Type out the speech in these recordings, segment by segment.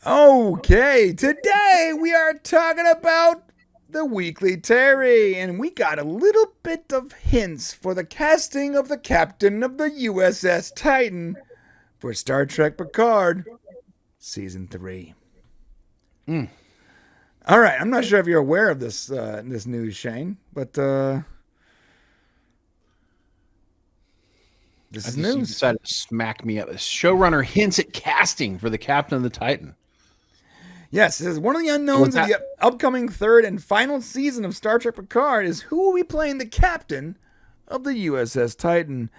Okay, today we are talking about the Weekly Terry, and we got a little bit of hints for the casting of the captain of the USS Titan for Star Trek Picard Season 3. All right, I'm not sure if you're aware of this news, Shane, but this is news. You decided to smack me up. The showrunner hints at casting for the captain of the Titan. Yes, this is one of the unknowns of the upcoming third and final season of Star Trek Picard is who will be playing the captain of the USS Titan.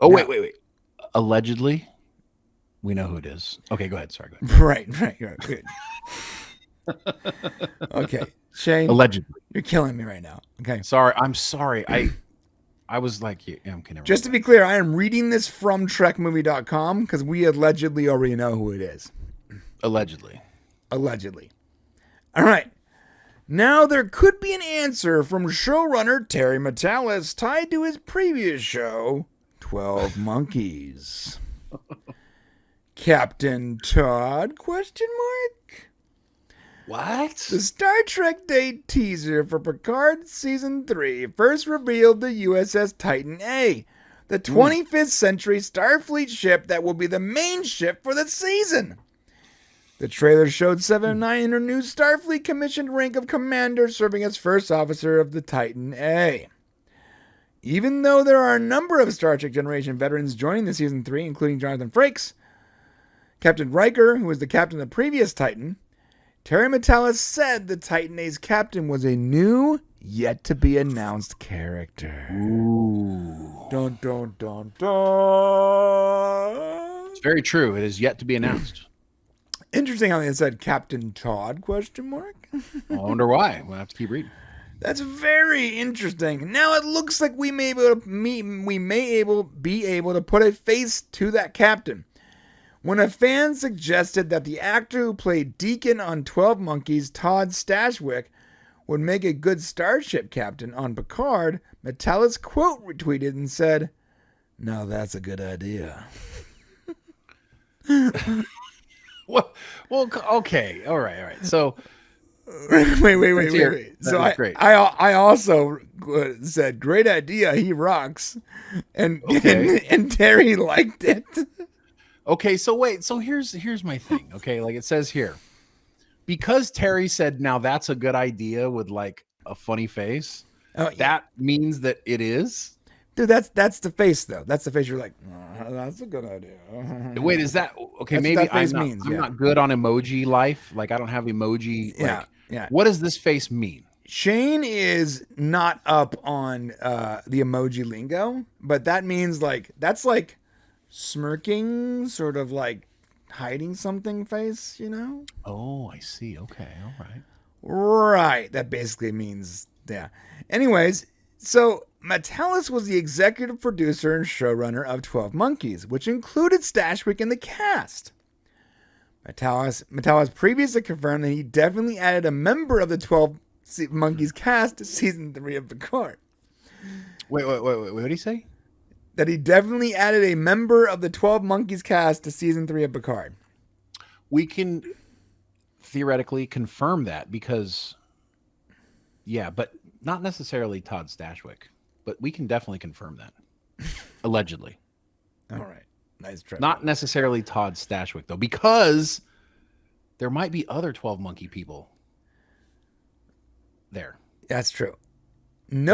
Oh, now, wait. Allegedly, we know who it is. Okay, go ahead. Sorry. Go ahead. Right. Good. Okay, Shane. Allegedly. You're killing me right now. Okay. I'm sorry. I was like, yeah, okay, never Just to be clear, I am reading this from TrekMovie.com because we allegedly already know who it is. Allegedly. All right. Now there could be an answer from showrunner Terry Matalas tied to his previous show, 12 Monkeys. Captain Todd? ? What? The Star Trek Day teaser for Picard Season 3 first revealed the USS Titan A, the 25th century Starfleet ship that will be the main ship for the season. The trailer showed 709 in her new Starfleet commissioned rank of commander serving as first officer of the Titan A. Even though there are a number of Star Trek Generation veterans joining the Season 3, including Jonathan Frakes, Captain Riker, who was the captain of the previous Titan, Terry Matalas said the Titan A's captain was a new, yet-to-be-announced character. Ooh. Dun, dun, dun, dun. It's very true. It is yet to be announced. Interesting how they said Captain Todd, ? I wonder why. We'll have to keep reading. That's very interesting. Now it looks like we may be able to put a face to that captain. When a fan suggested that the actor who played Deacon on 12 Monkeys, Todd Stashwick, would make a good starship captain on Picard, Matalas quote retweeted and said, "Now that's a good idea." Well, okay. All right. So, wait. So I also said, "Great idea. He rocks," and Terry liked it. Okay, so wait. So here's my thing. Okay, like it says here, because Terry said, "Now that's a good idea" with like a funny face. That means that it is. Dude, that's the face though. That's the face. You're like, that's a good idea. Wait, is that okay? That's maybe I'm not good on emoji life. Like I don't have emoji. Yeah. What does this face mean? Shane is not up on the emoji lingo, but that means like that's like smirking, sort of like hiding something face, you know? Oh, I see. Okay, all right. Right. That basically means, yeah. Anyways, so Matalas was the executive producer and showrunner of 12 Monkeys, which included Stashwick in the cast. Matalas previously confirmed that he definitely added a member of the 12 Monkeys cast to Season 3 of Picard. Wait, what did he say? That he definitely added a member of the 12 Monkeys cast to Season 3 of Picard. We can theoretically confirm that because, yeah, but not necessarily Todd Stashwick. But we can definitely confirm that. Allegedly. All right. Nice try. Not necessarily Todd Stashwick, though, because there might be other 12 Monkey people there. There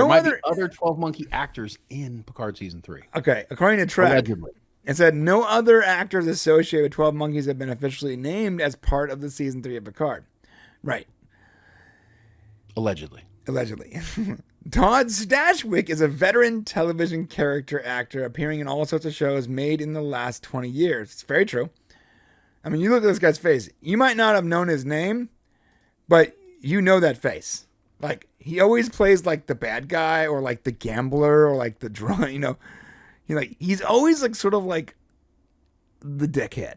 might be other 12 Monkey actors in Picard Season 3. Okay. According to Trek, allegedly, it said no other actors associated with 12 Monkeys have been officially named as part of the Season 3 of Picard. Right. Allegedly. Todd Stashwick is a veteran television character actor appearing in all sorts of shows made in the last 20 years. It's very true. I mean, you look at this guy's face. You might not have known his name, but you know that face. Like, he always plays like the bad guy or like the gambler or like the drunk, you know. He's always like sort of like the dickhead.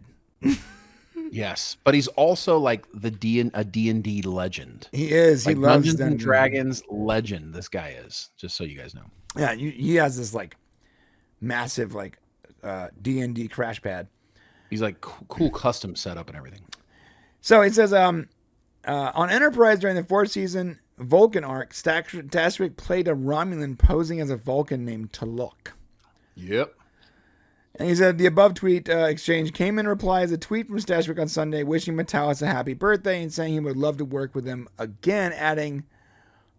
Yes, but he's also like a D&D legend. He is. Like he loves Dungeons and Dragons legend. This guy is, just so you guys know. Yeah, he has this like massive like D&D crash pad. He's like cool custom setup and everything. So it says, on Enterprise during the 4th season Vulcan arc, Stashwick played a Romulan posing as a Vulcan named Taluk. Yep. And he said the above tweet exchange came in reply as a tweet from Stashwick on Sunday wishing Matalas a happy birthday and saying he would love to work with him again, adding,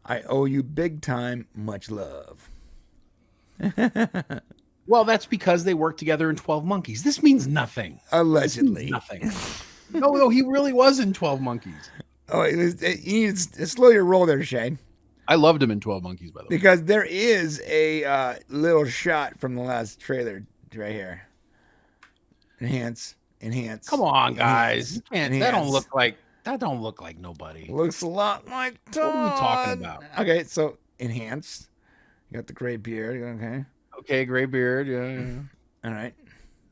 "I owe you big time, much love." Well, that's because they worked together in 12 Monkeys. This means nothing. Allegedly. Nothing. No, he really was in 12 Monkeys. Oh, you need to slow your roll there, Shane. I loved him in 12 Monkeys, by the way. Because there is a little shot from the last trailer right here. Enhance. Come on, guys. You can't. Enhance. That don't look like nobody. Looks a lot like Todd. What are we talking about? Okay, so enhance. You got the gray beard. Okay. Okay, gray beard. Yeah. All right.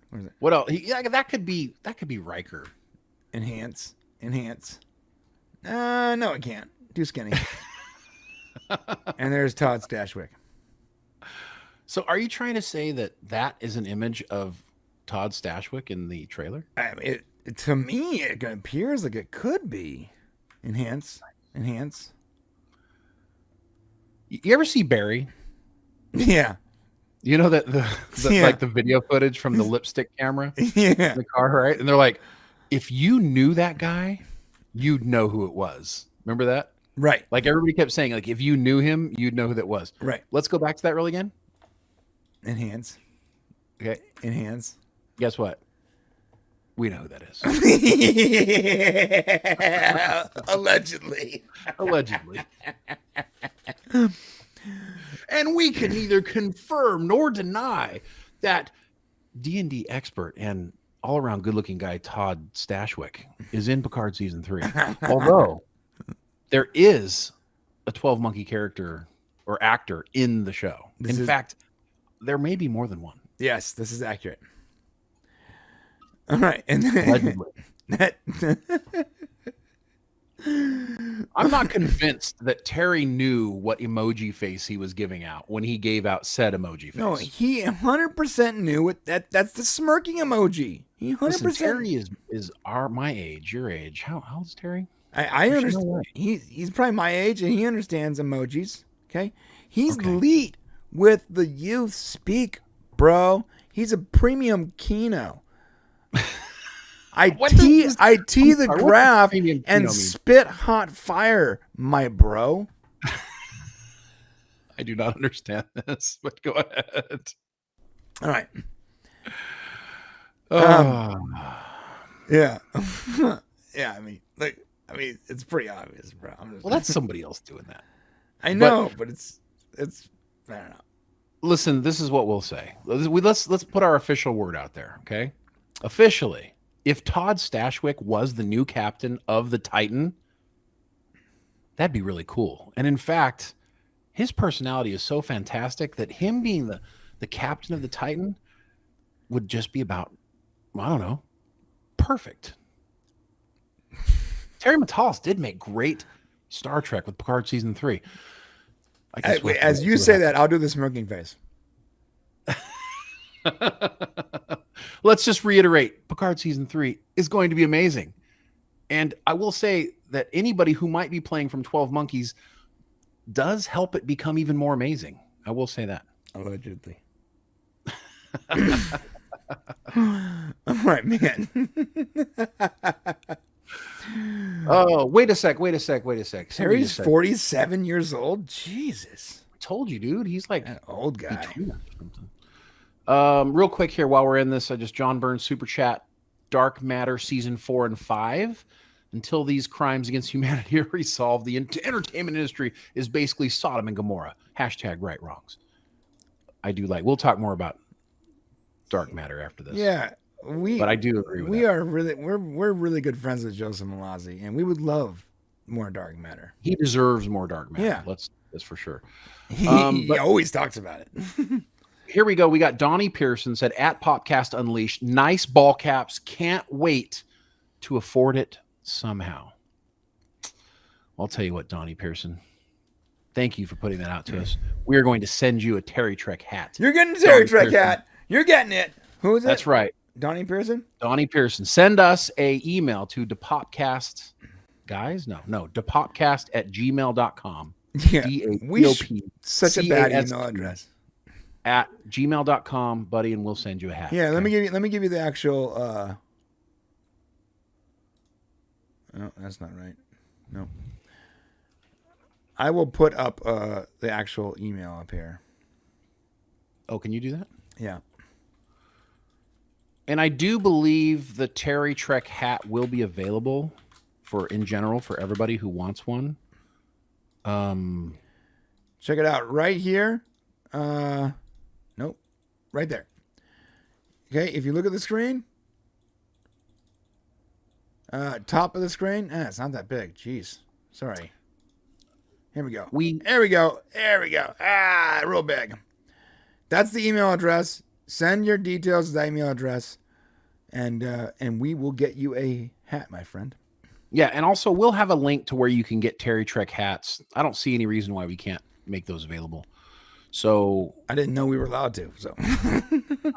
What is it? What else? That could be Riker. Enhance. No, it can't. Too skinny. And there's Todd Stashwick. So, are you trying to say that is an image of Todd Stashwick in the trailer? To me, it appears like it could be. Enhance. You ever see Barry? Yeah. You know that like the video footage from the lipstick camera in the car, right? And they're like, if you knew that guy, you'd know who it was. Remember that? Right. Like everybody kept saying, like if you knew him, you'd know who that was. Right. Let's go back to that reel again. Enhance. Okay. Enhance. Guess what? We know who that is. Allegedly. And we can neither confirm nor deny that D&D expert and all-around good-looking guy Todd Stashwick is in Picard season 3. Although there is a 12 Monkey character or actor in the show. In fact, there may be more than one. Yes, this is accurate. All right, and I'm not convinced that Terry knew what emoji face he was giving out when he gave out said emoji face. No, he 100% knew it. That's the smirking emoji. He 100%. Listen, Terry is my age, your age. How old is Terry? I understand. He's probably my age, and he understands emojis. Okay, he's elite with the youth speak, bro. He's a premium Kino. I tee the graph and spit hot fire, my bro. I do not understand this, but go ahead. All right. Yeah. Yeah. I mean, it's pretty obvious, bro. That's somebody else doing that. I know, but it's. I don't know. Listen, this is what we'll say. Let's put our official word out there, okay? Officially, if Todd Stashwick was the new captain of the Titan, that'd be really cool. And in fact, his personality is so fantastic that him being the captain of the Titan would just be about, I don't know, perfect. Terry Matalas did make great Star Trek with Picard season 3. As you say that, I'll do the smirking face. Let's just reiterate, Picard season 3 is going to be amazing. And I will say that anybody who might be playing from 12 Monkeys does help it become even more amazing. I will say that. Allegedly. All right, man. Oh, wait a sec. Terry's 47 years old? Jesus. I told you, dude. He's like an old guy. Real quick here while we're in this, John Burns super chat, Dark Matter season 4 and 5. Until these crimes against humanity are resolved, the entertainment industry is basically Sodom and Gomorrah. #right wrongs. We'll talk more about Dark Matter after this. Yeah. But I do agree with that. We're really good friends with Joseph Malazzi, and we would love more Dark Matter. He deserves more Dark Matter. Yeah. That's for sure. He always talks about it. Here we go. We got Donnie Pearson said, at Popcast Unleashed, nice ball caps. Can't wait to afford it somehow. I'll tell you what, Donnie Pearson. Thank you for putting that out to us. We are going to send you a Terry Trek hat. You're getting a Terry Trek hat. You're getting it. Who is it? That's right. Donnie Pearson? Donnie Pearson. Send us a email to depopcast, guys. No, depopcast@gmail.com. Yeah. Such a bad email address. At gmail.com, buddy, and we'll send you a hat. Yeah, okay? let me give you the actual no, that's not right. No. I will put up the actual email up here. Oh, can you do that? Yeah. And I do believe the Terry Trek hat will be available in general for everybody who wants one. Check it out right here. Nope. Right there. Okay, if you look at the screen, top of the screen, it's not that big. Jeez. Sorry. Here we go. There we go. There we go. Real big. That's the email address. Send your details to that email address, and we will get you a hat, my friend. Yeah, and also we'll have a link to where you can get Terry Trek hats. I don't see any reason why we can't make those available. So I didn't know we were allowed to. So I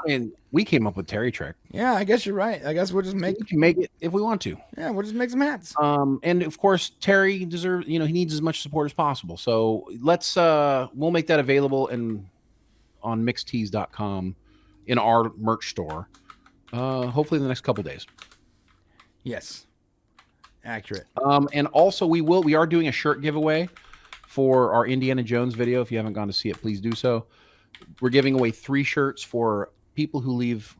mean, we came up with Terry Trek. Yeah, I guess you're right. I guess we'll just we can make it if we want to. Yeah, we'll just make some hats. And of course, Terry deserves. He needs as much support as possible. So let's we'll make that available on mixtees.com in our merch store. Hopefully in the next couple days. Yes. Accurate. And also we are doing a shirt giveaway for our Indiana Jones video. If you haven't gone to see it, please do so. We're giving away 3 shirts for people who leave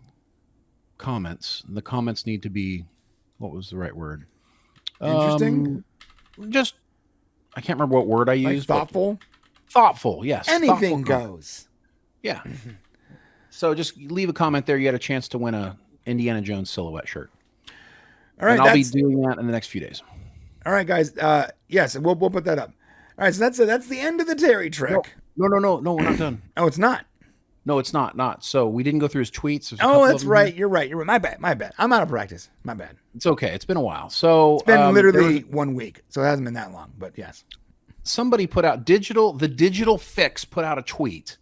comments. And the comments need to be, what was the right word? Interesting. Just, I can't remember what word I used. Thoughtful. Thoughtful, yes. Anything goes. Yeah. So just leave a comment there. You had a chance to win a Indiana Jones silhouette shirt. All right. And I'll be doing that in the next few days. All right, guys. Yes, we'll put that up. All right, so that's the end of the Terry Trek. No, we're not done. Oh, it's not. No, it's not. So we didn't go through his tweets. Oh, that's right. You're right. My bad. I'm out of practice. My bad. It's okay. It's been a while. So it's been literally 1 week, so it hasn't been that long. But yes, somebody put out the Digital Fix put out a tweet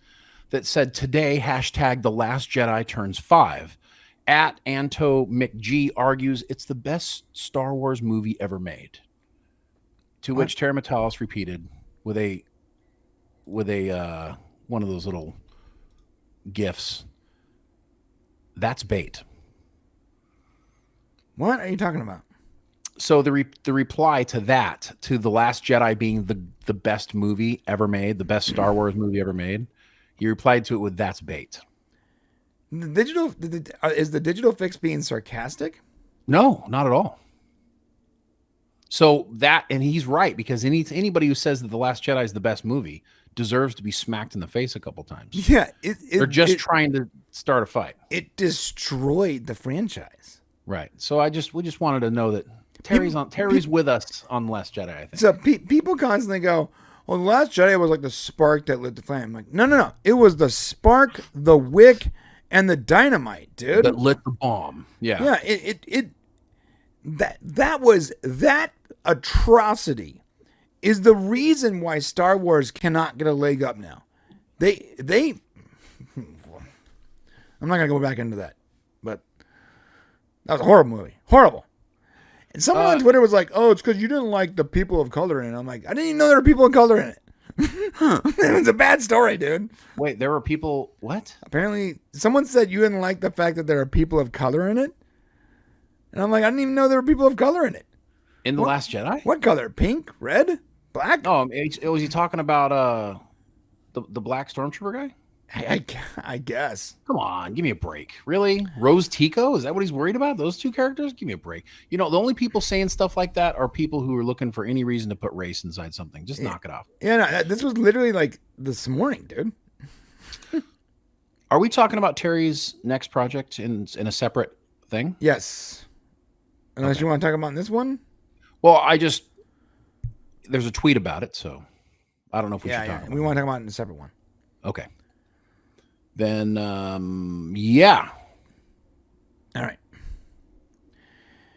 that said today #The Last Jedi turns 5. At Anto McG argues it's the best Star Wars movie ever made. To which Terry Matalas repeated with a one of those little gifs. That's bait. What are you talking about? So the reply to that, to The Last Jedi being the best movie ever made, the best Star Wars movie ever made, he replied to it with "That's bait." Is the Digital Fix being sarcastic? No, not at all. So and he's right, because anybody who says that The Last Jedi is the best movie deserves to be smacked in the face a couple times. Yeah, they're just trying to start a fight. It destroyed the franchise. Right. So we just wanted to know that Terry's with us on The Last Jedi, I think. So people constantly go, "Well, The Last Jedi was like the spark that lit the flame." I'm like, no. It was the spark, the wick, and the dynamite, dude. That lit the bomb. Yeah. Yeah. That atrocity is the reason why Star Wars cannot get a leg up now. I'm not gonna go back into that, but that was a horrible movie. Horrible. And someone on Twitter was like, "Oh, it's because you didn't like the people of color in it." I'm like, I didn't even know there were people of color in it. It was a bad story, dude. Wait, there were people. What? Apparently, someone said you didn't like the fact that there are people of color in it. And I'm like, I didn't even know there were people of color in it. In The Last Jedi? What color? Pink? Red? Black? Oh, was he talking about the black stormtrooper guy? I guess. Come on, give me a break. Really? Rose Tico? Is that what he's worried about? Those two characters? Give me a break. The only people saying stuff like that are people who are looking for any reason to put race inside something. Just knock it off. Yeah, no, this was literally like this morning, dude. Are we talking about Terry's next project in a separate thing? Yes. Unless you want to talk about this one? Well, there's a tweet about it, so I don't know if we should talk about it. We want to talk about it in a separate one. Okay. Then, yeah. All right.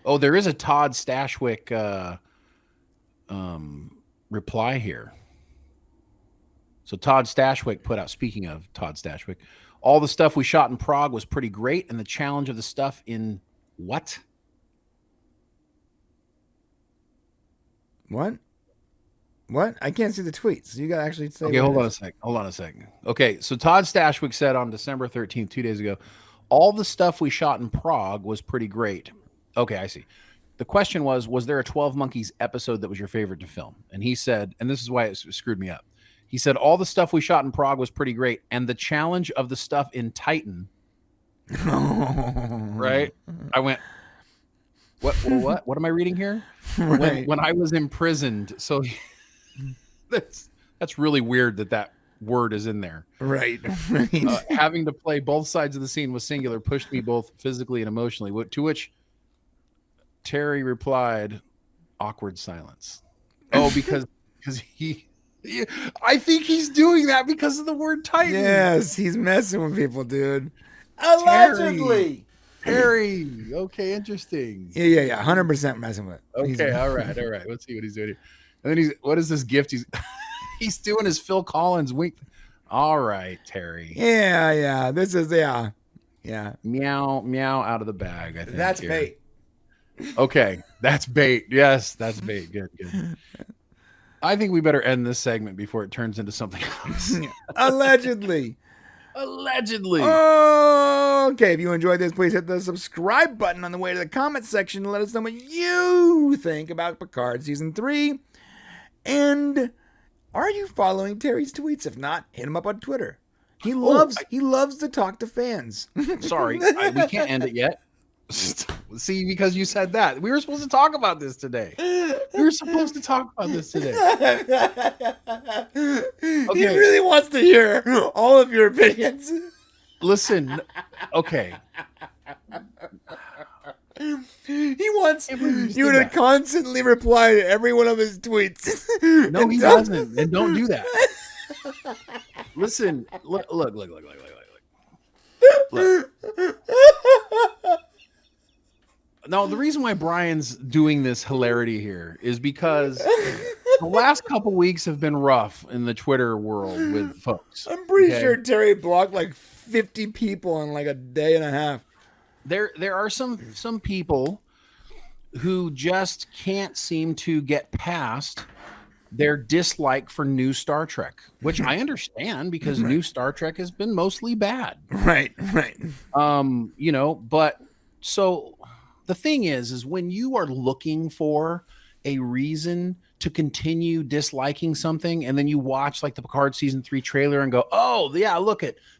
Oh, there is a Todd Stashwick reply here. So Todd Stashwick put out, speaking of Todd Stashwick, All the stuff we shot in Prague was pretty great, and the challenge of the stuff in what? What? I can't see the tweets. You gotta actually say. Okay, hold on a second. Okay, so Todd Stashwick said on December 13th, 2 days ago, all the stuff we shot in Prague was pretty great. Okay, I see. The question was there a 12 Monkeys episode that was your favorite to film? And he said, and this is why it screwed me up. He said, all the stuff we shot in Prague was pretty great. And the challenge of the stuff in Titan. Right? I went, what am I reading here? Right. When I was imprisoned. So that's really weird that word is in there. Right. Having to play both sides of the scene with singular pushed me both physically and emotionally. To which Terry replied, awkward silence. Oh, because he I think he's doing that because of the word Titan. Yes, he's messing with people, dude. Allegedly. Terry. Okay, interesting. Yeah. 100% messing with. Okay, all right. Let's see what he's doing here. And then what is this gift? He's doing his Phil Collins wink. All right, Terry. Yeah. This is yeah. Meow out of the bag. I think that's here. bait. Okay, that's bait. Yes, that's bait. Good. I think we better end this segment before it turns into something else. Allegedly. Okay, if you enjoyed this, please hit the subscribe button on the way to the comment section and let us know what you think about Picard Season 3. And are you following Terry's tweets? If not, hit him up on Twitter. He loves to talk to fans. Sorry, we can't end it yet. See, because you said that. We were supposed to talk about this today. He really wants to hear all of your opinions. Listen, okay. He wants you to constantly reply to every one of his tweets. No, he doesn't. And don't do that. Listen, look. No, the reason why Brian's doing this hilarity here is because the last couple weeks have been rough in the Twitter world with folks. I'm pretty sure Terry blocked like 50 people in like a day and a half. There are some people who just can't seem to get past their dislike for new Star Trek, which I understand because new Star Trek has been mostly bad. Right. But so the thing is when you are looking for a reason to continue disliking something and then you watch like the Picard season 3 trailer and go, oh yeah,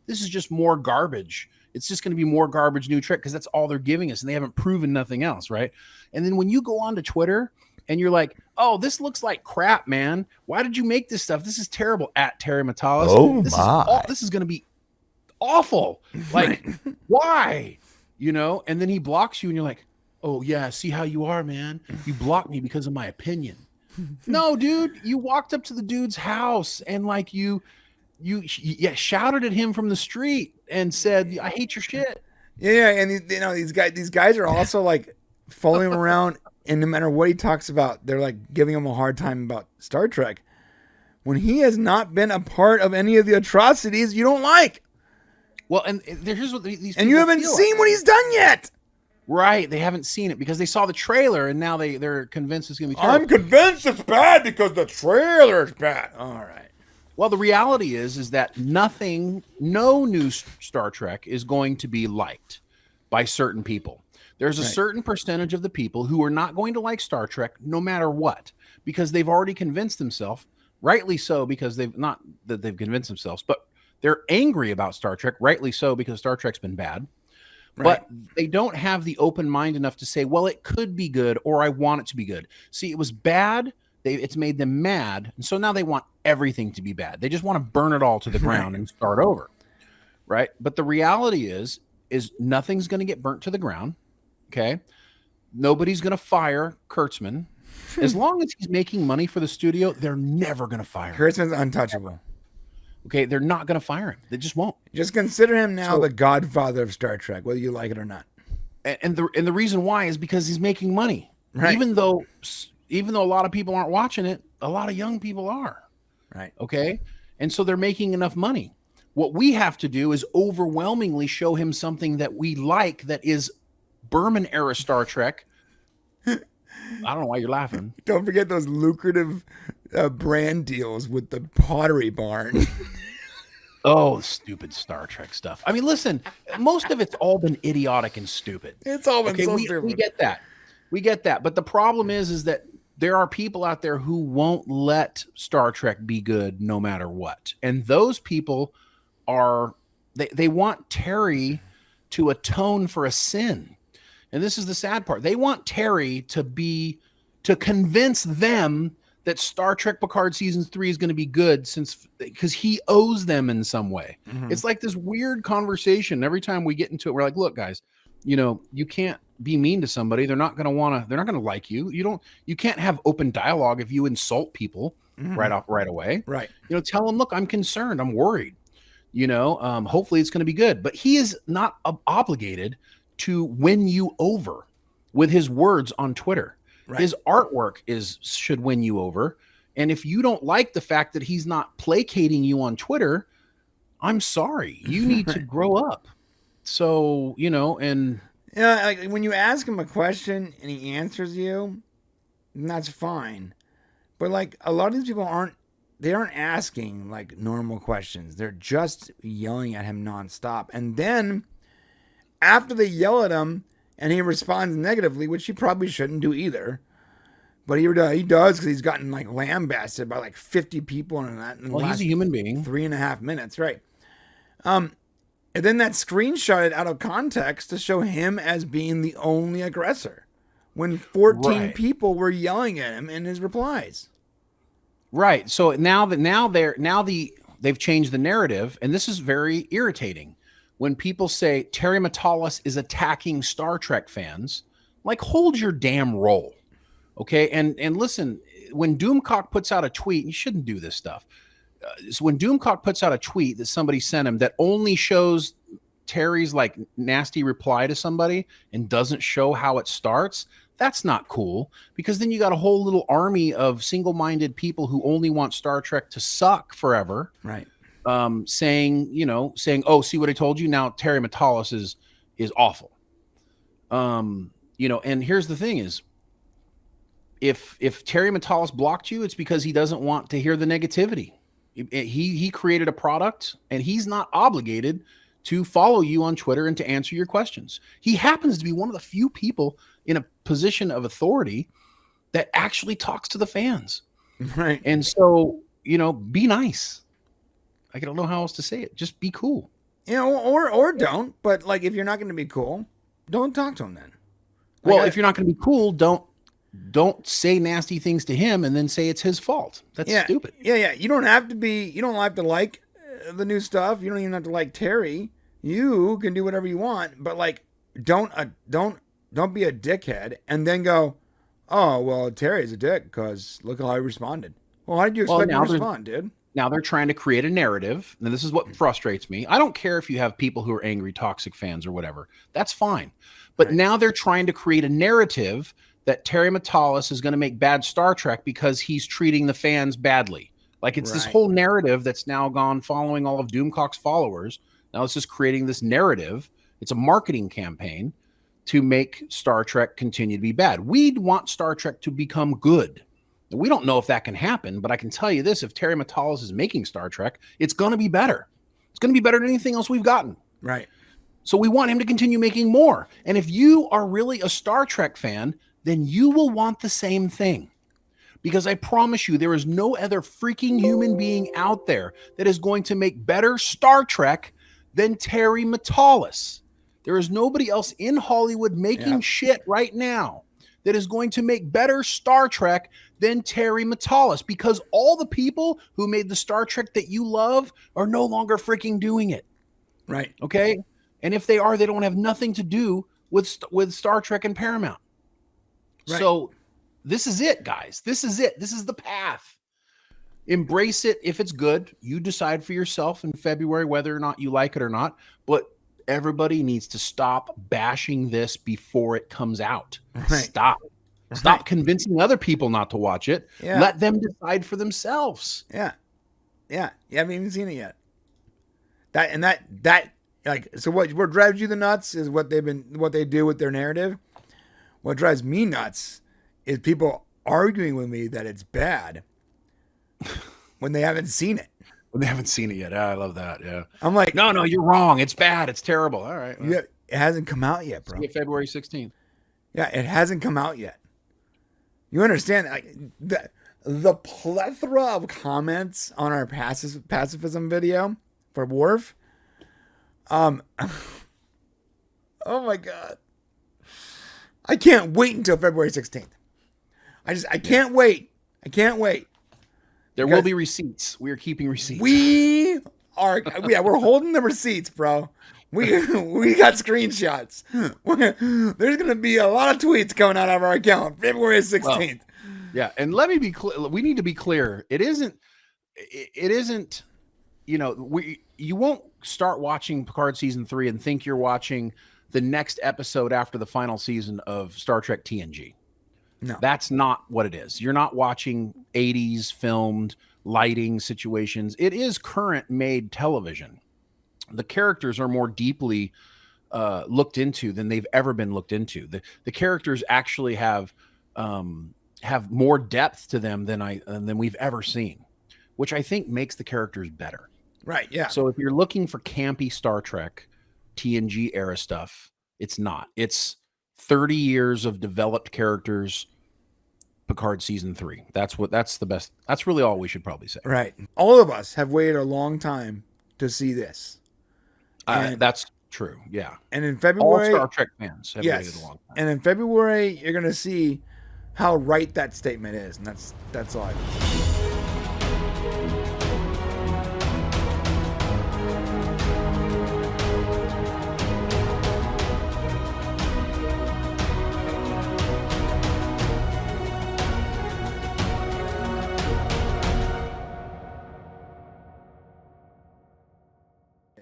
this is just more garbage. It's just going to be more garbage new Trek because that's all they're giving us and they haven't proven nothing else, right? And then when you go on to Twitter and you're like, oh, this looks like crap, man. Why did you make this stuff? This is terrible. At Terry Matalas. Oh, this is going to be awful. Like, why? And then he blocks you and you're like, oh yeah, see how you are, man. You blocked me because of my opinion. No, dude, you walked up to the dude's house and like you shouted at him from the street and said, I hate your shit. Yeah, and these guys are also like following him around, and no matter what he talks about, they're like giving him a hard time about Star Trek when he has not been a part of any of the atrocities you don't like. Well, and here's what these people and you haven't seen what he's done yet. Right, they haven't seen it because they saw the trailer and now they're convinced it's going to be terrible. I'm convinced it's bad because the trailer's bad. All right. Well, the reality is that no new Star Trek is going to be liked by certain people. There's a certain percentage of the people who are not going to like Star Trek no matter what, because they've already convinced themselves, rightly so, because they've convinced themselves, but they're angry about Star Trek, rightly so, because Star Trek's been bad. Right. But they don't have the open mind enough to say, well, it could be good, or I want it to be good. See, it was bad. It's made them mad. And so now they want everything to be bad. They just want to burn it all to the ground and start over. Right. But the reality is nothing's going to get burnt to the ground. Okay. Nobody's going to fire Kurtzman. As long as he's making money for the studio, they're never going to fire him. Kurtzman's untouchable. Okay, they're not going to fire him. They just won't. Just consider him now the godfather of Star Trek, whether you like it or not. And the reason why is because he's making money. Right. Even though a lot of people aren't watching it, a lot of young people are. Right. Okay? And so they're making enough money. What we have to do is overwhelmingly show him something that we like, that is Berman era Star Trek. I don't know why you're laughing. Don't forget those lucrative brand deals with the Pottery Barn. Oh, stupid Star Trek stuff. I mean, listen, most of it's all been idiotic and stupid. It's all been so stupid. We get that. We get that. But the problem is that there are people out there who won't let Star Trek be good no matter what. And those people they want Terry to atone for a sin. And this is the sad part. They want Terry to convince them that Star Trek Picard season 3 is going to be good, because he owes them in some way. Mm-hmm. It's like this weird conversation. Every time we get into it, we're like, look, guys, you can't be mean to somebody. They're not going to like you. You can't have open dialogue if you insult people right away. Right. Tell them, look, I'm concerned. I'm worried. Hopefully it's going to be good. But he is not obligated to win you over with his words on Twitter. Right. His artwork should win you over. And if you don't like the fact that he's not placating you on Twitter, I'm sorry. You need to grow up. So, and like when you ask him a question and he answers you, that's fine. But like a lot of these people aren't asking like normal questions. They're just yelling at him nonstop. And then after they yell at him and he responds negatively, which he probably shouldn't do either, but he does because he's gotten like lambasted by like 50 people in that. He's a human being. 3.5 minutes, right? And then that screenshot out of context to show him as being the only aggressor when 14 people were yelling at him in his replies. Right. So they've changed the narrative, and this is very irritating. When people say Terry Matalas is attacking Star Trek fans, like, hold your damn roll. Okay. And listen, when Doomcock puts out a tweet, you shouldn't do this stuff. So when Doomcock puts out a tweet that somebody sent him that only shows Terry's like nasty reply to somebody and doesn't show how it starts, that's not cool, because then you got a whole little army of single-minded people who only want Star Trek to suck forever. Right. Saying, oh, see what I told you? Now Terry Matalas is awful. And here's the thing is, if Terry Matalas blocked you, it's because he doesn't want to hear the negativity. He created a product, and he's not obligated to follow you on Twitter and to answer your questions. He happens to be one of the few people in a position of authority that actually talks to the fans. Right. And so, be nice. I don't know how else to say it. Just be cool. Or don't. But like, if you're not going to be cool, don't talk to him then. Well, if you're not going to be cool, don't say nasty things to him and then say it's his fault. That's stupid. Yeah. You don't have to like the new stuff. You don't even have to like Terry. You can do whatever you want, but like, don't be a dickhead and then go, oh, well, Terry's a dick because look how he responded. Well, how did you expect him to respond, dude? Now they're trying to create a narrative. And this is what frustrates me. I don't care if you have people who are angry, toxic fans or whatever. That's fine. But now they're trying to create a narrative that Terry Matalas is going to make bad Star Trek because he's treating the fans badly. Like, it's this whole narrative that's now gone following all of Doomcock's followers. Now it's just creating this narrative. It's a marketing campaign to make Star Trek continue to be bad. We'd want Star Trek to become good. We don't know if that can happen, but I can tell you this: if Terry Matalas is making Star Trek, it's going to be better. It's going to be better than anything else we've gotten. Right. So we want him to continue making more. And if you are really a Star Trek fan, then you will want the same thing. Because I promise you, there is no other freaking human being out there that is going to make better Star Trek than Terry Matalas. There is nobody else in Hollywood making shit right now that is going to make better Star Trek than Terry Matalas, because all the people who made the Star Trek that you love are no longer freaking doing it. Right. Okay. And if they are, they don't have nothing to do with Star Trek and Paramount. Right. So this is it, guys. This is it. This is the path. Embrace it. If it's good, you decide for yourself in February whether or not you like it or not. But everybody needs to stop bashing this before it comes out. Right. Stop convincing other people not to watch it. Yeah. Let them decide for themselves. Yeah. You haven't even seen it yet. That like, so what drives you the nuts is what they do with their narrative. What drives me nuts is people arguing with me that it's bad when they haven't seen it. When they haven't seen it yet. I love that. Yeah. I'm like, no, you're wrong. It's bad. It's terrible. All right. Well, it hasn't come out yet, bro. See it February 16th. Yeah, it hasn't come out yet. You understand? Like the plethora of comments on our pacifism video for Worf. Oh my God. I can't wait until February 16th. I can't wait. I can't wait. There will be receipts. We are keeping receipts. We're holding the receipts, bro. We got screenshots. There's going to be a lot of tweets coming out of our account February 16th. Yeah, and let me be clear. We need to be clear. It isn't, you won't start watching Picard season 3 and think you're watching the next episode after the final season of Star Trek TNG. No. That's not what it is. You're not watching 80s filmed lighting situations. It is current made television. The characters are more deeply looked into than they've ever been looked into. The characters actually have more depth to them than we've ever seen, which I think makes the characters better. Right. Yeah. So if you're looking for campy Star Trek TNG era stuff, it's not. It's 30 years of developed characters. Picard season 3. That's the best. That's really all we should probably say. Right. All of us have waited a long time to see this. That's true. Yeah. And in February, all Star Trek fans have waited a long time. And in February, you're going to see how right that statement is. And that's all I